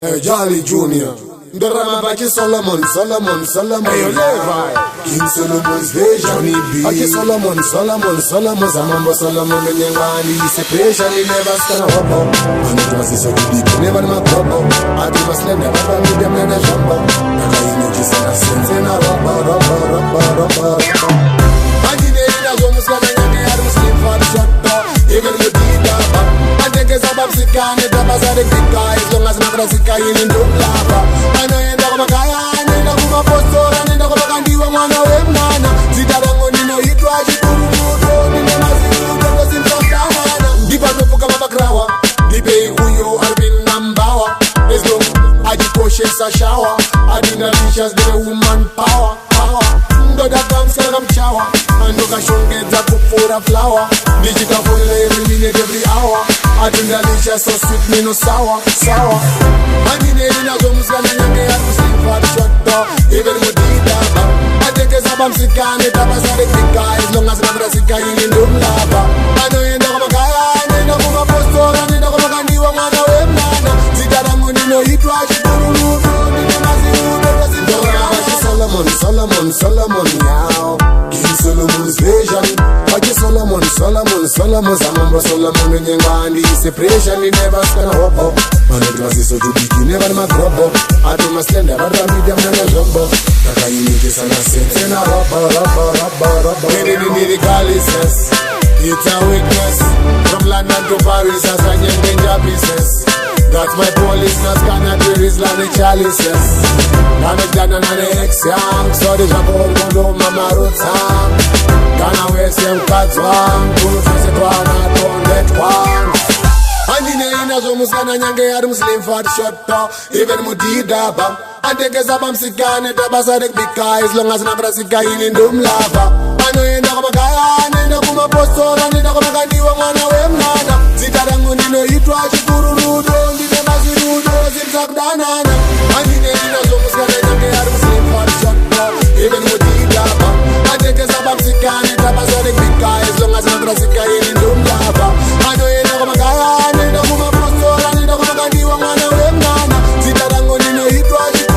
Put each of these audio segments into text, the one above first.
Hey, Jolly Junior. Ndorama Bachi Solomon. Hey, King Solomon's vision. Johnny B. Bachi Solomon. Zamambo Solomon. Nyangani. Separation in never stand up. And it was so deep. Never my trouble. I do my slender. Never need them in a jumbo. Naka images and a sense in a rubber. Anginera Jomus Kananga are Muslim for the shot. Even the Dida. I think it's about Sikane. Tabasari Kika. As long as Nagrasika in the lava. I know you know Makaya. I know Kuma Postor. I know Makandi. Wana Wemana. Zitarango Nino Hitwaji Kuru. Nino Maziru. Does in Santana. Dipa Nopukama Bakrawa. Dipe Uyo Arbin Nambawa. There's no Ajikoshe Sashawa. Adina Lishas the woman power. Ndo da comes come shower. And look at Shonga Zapu for a flower. Digital for every minute, every hour. I think that it's so sweet, me no sour. I mean, in a zoom, and I sing for the shot door. Even with the I think it's a bump sick and it up as a big guy. As long as I'm a sick guy in the lava. I know you know my guy, I know my postor, and you know my candy one on a web nana. Zitaramuni no hit wash, Solomon, now. King Solomon's vision. Bachi Solomon. Zamambo Solomon. Nyangani. Separation, he never stand up. And it was so to be, never my trouble. I do my slender, but I need them in a jumbo. Naka images and a sense in a rubber. Many galaxies. It's a weakness. From London to Paris, as I am danger business. That's my police, not scanner, there is like chalices. Nana Jana and ex-young, so the Jacob Gondo, Mama Rotang. Ghana West, Young Katzwang, Guru Fisekwana, don't let one. Anjine Zomusana Nyange, Muslim for the shot, even Mudida Bam. I think it's a bam Sikane, Tabasarek Bika, as long as Nagrasika in Dum Lava. I know you know Makaya, and you know Kuma Postor, and you know Makandi, one away, Nana. Zitarango, no, you try to Guru. Even with the lava, I take a sabam sikan, it up as a big guy, as long as I'm Brasica in the lava. I know you know my guy, and you know my postor, and you know my candy one on a web nana. Zitarango, you know, he tried to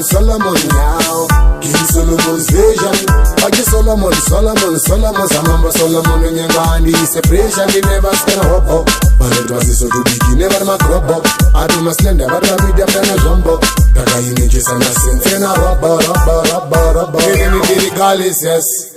Solomon, now. King Solomon's vision. Bachi Solomon. Zamambo Solomon. Nyangani. Separation, he never stand up. But it was so to be, never my crop up. I do my slender, but I be them than a jumbo. Naka images and a sense in a rubber. Many galaxies.